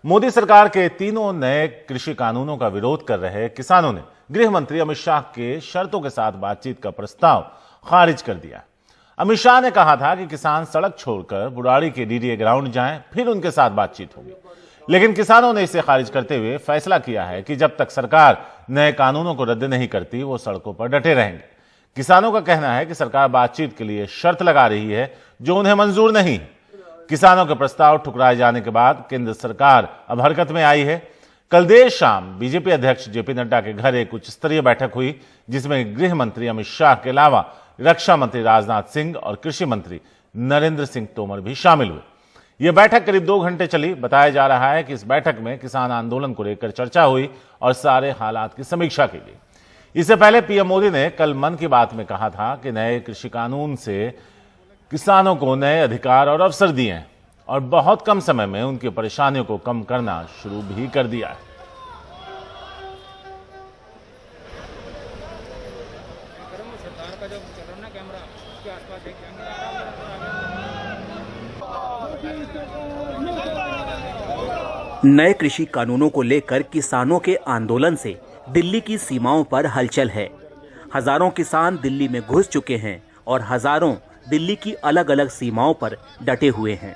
मोदी सरकार के तीनों नए कृषि कानूनों का विरोध कर रहे किसानों ने गृह मंत्री अमित शाह के शर्तों के साथ बातचीत का प्रस्ताव खारिज कर दिया। अमित शाह ने कहा था कि किसान सड़क छोड़कर बुराड़ी के डीडीए ग्राउंड जाएं, फिर उनके साथ बातचीत होगी। लेकिन किसानों ने इसे खारिज करते हुए फैसला किया है कि जब तक सरकार नए कानूनों को रद्द नहीं करती, वो सड़कों पर डटे रहेंगे। किसानों का कहना है कि सरकार बातचीत के लिए शर्त लगा रही है जो उन्हें मंजूर नहीं है। किसानों के प्रस्ताव ठुकराए जाने के बाद केंद्र सरकार अब हरकत में आई है। कल देर शाम बीजेपी अध्यक्ष जेपी नड्डा के घर एक उच्च स्तरीय बैठक हुई, जिसमें गृह मंत्री अमित शाह के अलावा रक्षा मंत्री राजनाथ सिंह और कृषि मंत्री नरेंद्र सिंह तोमर भी शामिल हुए। यह बैठक करीब 2 घंटे चली। बताया जा रहा है कि इस बैठक में किसान आंदोलन को लेकर चर्चा हुई और सारे हालात की समीक्षा की गई। इससे पहले पीएम मोदी ने कल मन की बात में कहा था कि नए कृषि कानून से किसानों को नए अधिकार और अवसर दिए हैं और बहुत कम समय में उनकी परेशानियों को कम करना शुरू भी कर दिया है। नए कृषि कानूनों को लेकर किसानों के आंदोलन से दिल्ली की सीमाओं पर हलचल है। हजारों किसान दिल्ली में घुस चुके हैं और हजारों दिल्ली की अलग अलग सीमाओं पर डटे हुए हैं।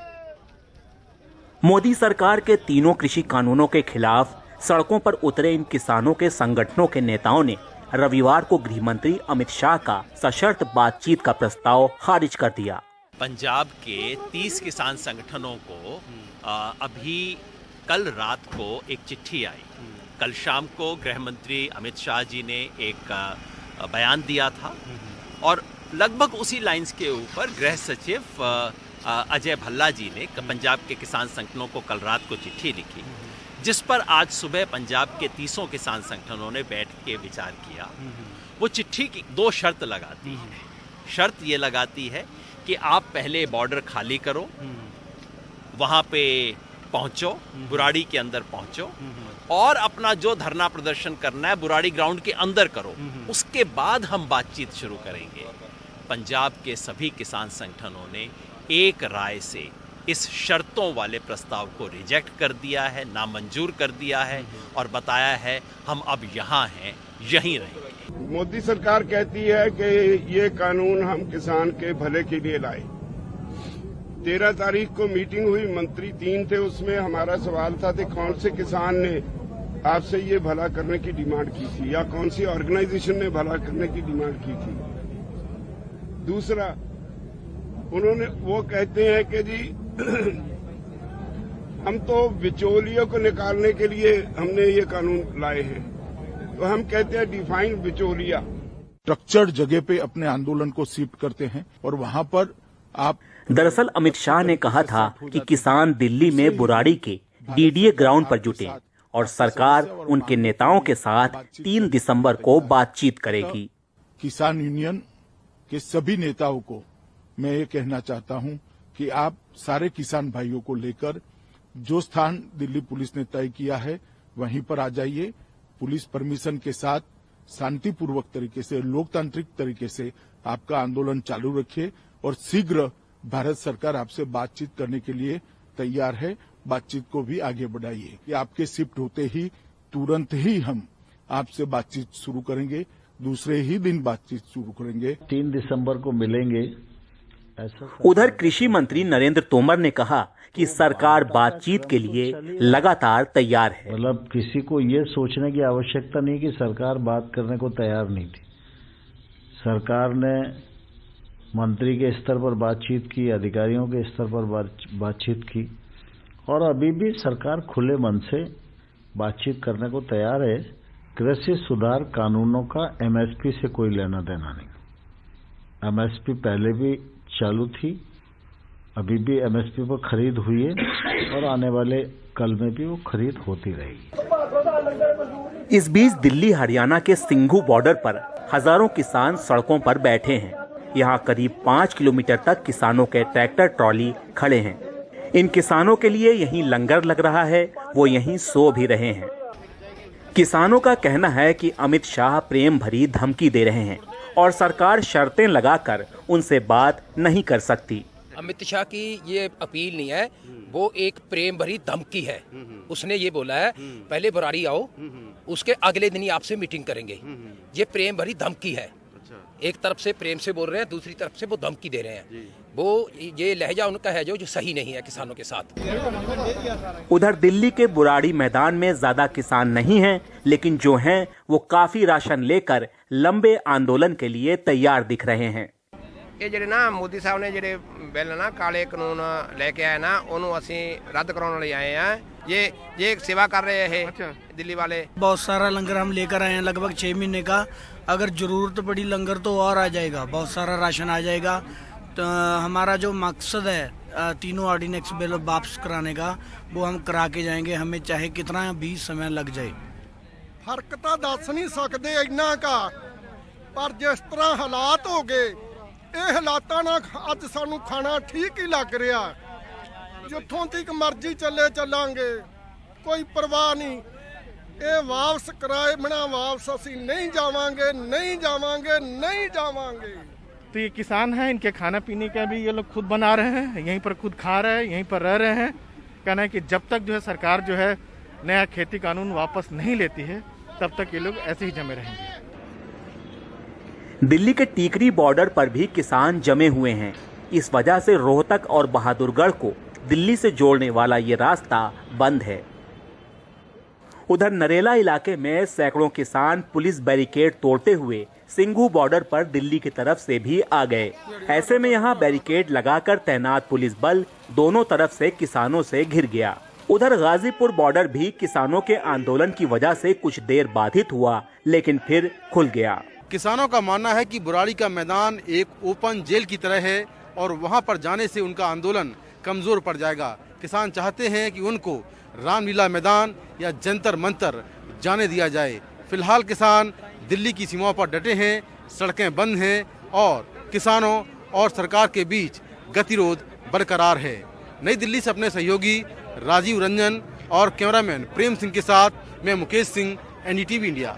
मोदी सरकार के तीनों कृषि कानूनों के खिलाफ सड़कों पर उतरे इन किसानों के संगठनों के नेताओं ने रविवार को गृह मंत्री अमित शाह का सशर्त बातचीत का प्रस्ताव खारिज कर दिया। पंजाब के 30 किसान संगठनों को अभी कल रात को एक चिट्ठी आई। कल शाम को गृह मंत्री अमित शाह जी ने एक बयान दिया था और लगभग उसी लाइंस के ऊपर गृह सचिव अजय भल्ला जी ने पंजाब के किसान संगठनों को कल रात को चिट्ठी लिखी, जिस पर आज सुबह पंजाब के 30 किसान संगठनों ने बैठ के विचार किया। वो चिट्ठी की 2 शर्त लगाती है। शर्त ये लगाती है कि आप पहले बॉर्डर खाली करो, वहाँ पे पहुँचो, बुराड़ी के अंदर पहुँचो और अपना जो धरना प्रदर्शन करना है बुराड़ी ग्राउंड के अंदर करो, उसके बाद हम बातचीत शुरू करेंगे। पंजाब के सभी किसान संगठनों ने एक राय से इस शर्तों वाले प्रस्ताव को रिजेक्ट कर दिया है, नामंजूर कर दिया है और बताया है हम अब यहाँ हैं, यहीं रहेंगे। मोदी सरकार कहती है कि ये कानून हम किसान के भले के लिए लाए। 13 तारीख को मीटिंग हुई, मंत्री 3 थे, उसमें हमारा सवाल था कि कौन से किसान ने आपसे ये भला करने की डिमांड की थी या कौन सी ऑर्गेनाइजेशन ने भला करने की डिमांड की थी। दूसरा, उन्होंने वो कहते हैं कि जी हम तो बिचौलियों को निकालने के लिए हमने ये कानून लाए हैं, तो हम कहते हैं डिफाइन बिचौलिया। स्ट्रक्चर्ड जगह पे अपने आंदोलन को शिफ्ट करते हैं और वहां पर आप दरअसल अमित शाह ने कहा था कि किसान दिल्ली में बुराड़ी के डीडीए ग्राउंड पर जुटे और सरकार उनके नेताओं के साथ 3 दिसंबर को बातचीत करेगी। किसान यूनियन के सभी नेताओं को मैं ये कहना चाहता हूं कि आप सारे किसान भाइयों को लेकर जो स्थान दिल्ली पुलिस ने तय किया है वहीं पर आ जाइए। पुलिस परमिशन के साथ शांतिपूर्वक तरीके से, लोकतांत्रिक तरीके से आपका आंदोलन चालू रखिए और शीघ्र भारत सरकार आपसे बातचीत करने के लिए तैयार है। बातचीत को भी आगे बढ़ाइए कि आपके शिफ्ट होते ही तुरंत ही हम आपसे बातचीत शुरू करेंगे, दूसरे ही दिन बातचीत शुरू करेंगे। 3 दिसंबर को मिलेंगे ऐसा। उधर कृषि मंत्री नरेंद्र तोमर ने कहा कि सरकार बातचीत के लिए लगातार तैयार है। मतलब किसी को ये सोचने की आवश्यकता नहीं कि सरकार बात करने को तैयार नहीं थी। सरकार ने मंत्री के स्तर पर बातचीत की, अधिकारियों के स्तर पर बातचीत की और अभी भी सरकार खुले मन से बातचीत करने को तैयार है। कृषि सुधार कानूनों का एमएसपी से कोई लेना देना नहीं। एमएसपी पहले भी चालू थी, अभी भी एमएसपी पर खरीद हुई है और आने वाले कल में भी वो खरीद होती रहेगी। इस बीच दिल्ली हरियाणा के सिंघू बॉर्डर पर हजारों किसान सड़कों पर बैठे हैं। यहाँ करीब 5 किलोमीटर तक किसानों के ट्रैक्टर ट्रॉली खड़े हैं। इन किसानों के लिए यहीं लंगर लग रहा है, वो यहीं सो भी रहे हैं। किसानों का कहना है कि अमित शाह प्रेम भरी धमकी दे रहे हैं और सरकार शर्तें लगाकर उनसे बात नहीं कर सकती। अमित शाह की ये अपील नहीं है, वो एक प्रेम भरी धमकी है। उसने ये बोला है पहले बुराड़ी आओ, उसके अगले दिन ही आपसे मीटिंग करेंगे। ये प्रेम भरी धमकी है। एक तरफ से प्रेम से बोल रहे हैं, दूसरी तरफ से वो धमकी दे रहे हैं। वो ये लहजा उनका है जो सही नहीं है किसानों के साथ। उधर दिल्ली के बुराड़ी मैदान में ज्यादा किसान नहीं हैं, लेकिन जो हैं वो काफी राशन लेकर लंबे आंदोलन के लिए तैयार दिख रहे हैं। ਇਹ ਜਿਹੜੇ ਨਾ ਮੋਦੀ ਸਾਹਿਬ ਨੇ ਜਿਹੜੇ ਬਿੱਲ ਨਾ ਕਾਲੇ ਕਾਨੂੰਨ ਲੈ ਕੇ ਆਏ ਨਾ, ਉਹਨੂੰ ਅਸੀਂ ਰੱਦ ਕਰਾਉਣ ਲਈ ਆਏ ਆ। ये सेवा कर रहे हैं दिल्ली वाले। बहुत सारा लंगर हम लेकर आए हैं, लगभग 6 महीने का। अगर जरूरत पड़ी लंगर तो और आ जाएगा, बहुत सारा राशन आ जाएगा। तो हमारा जो मकसद है तीनों ऑर्डिनेंस बिल वापस कराने का, वो हम करा के जाएंगे, हमें चाहे कितना भी समय लग जाए। फर्क तो दस नहीं सकते इन्ना का, पर जिस तरह हालात हो गए, ये हालात ना अज सानू खाना ठीक ही लग रहा। जिथों तक मर्जी चले चलांगे, कोई परवाह नहीं। ये वापस कराए बिना वापस असी नहीं जावांगे, नहीं जावांगे, नहीं जावांगे। तो ये किसान हैं, इनके खाना पीने का भी ये लोग खुद बना रहे हैं, यहीं पर खुद खा रहे हैं, यहीं पर रह रहे हैं। कहना है कि जब तक जो है सरकार जो है नया खेती कानून वापस नहीं लेती है, तब तक ये लोग ऐसे ही जमे रहेंगे। दिल्ली के टीकरी बॉर्डर पर भी किसान जमे हुए हैं। इस वजह से रोहतक और बहादुरगढ़ को दिल्ली से जोड़ने वाला ये रास्ता बंद है। उधर नरेला इलाके में सैकड़ों किसान पुलिस बैरिकेड तोड़ते हुए सिंघू बॉर्डर पर दिल्ली की तरफ से भी आ गए। ऐसे में यहाँ बैरिकेड लगाकर तैनात पुलिस बल दोनों तरफ से किसानों से घिर गया। उधर गाजीपुर बॉर्डर भी किसानों के आंदोलन की वजह से कुछ देर बाधित हुआ, लेकिन फिर खुल गया। किसानों का मानना है कि बुराड़ी का मैदान एक ओपन जेल की तरह है और वहां पर जाने से उनका आंदोलन कमजोर पड़ जाएगा। किसान चाहते हैं कि उनको रामलीला मैदान या जंतर मंतर जाने दिया जाए। फिलहाल किसान दिल्ली की सीमाओं पर डटे हैं, सड़कें बंद हैं और किसानों और सरकार के बीच गतिरोध बरकरार है। नई दिल्ली से अपने सहयोगी राजीव रंजन और कैमरामैन प्रेम सिंह के साथ मैं मुकेश सिंह, NDTV इंडिया।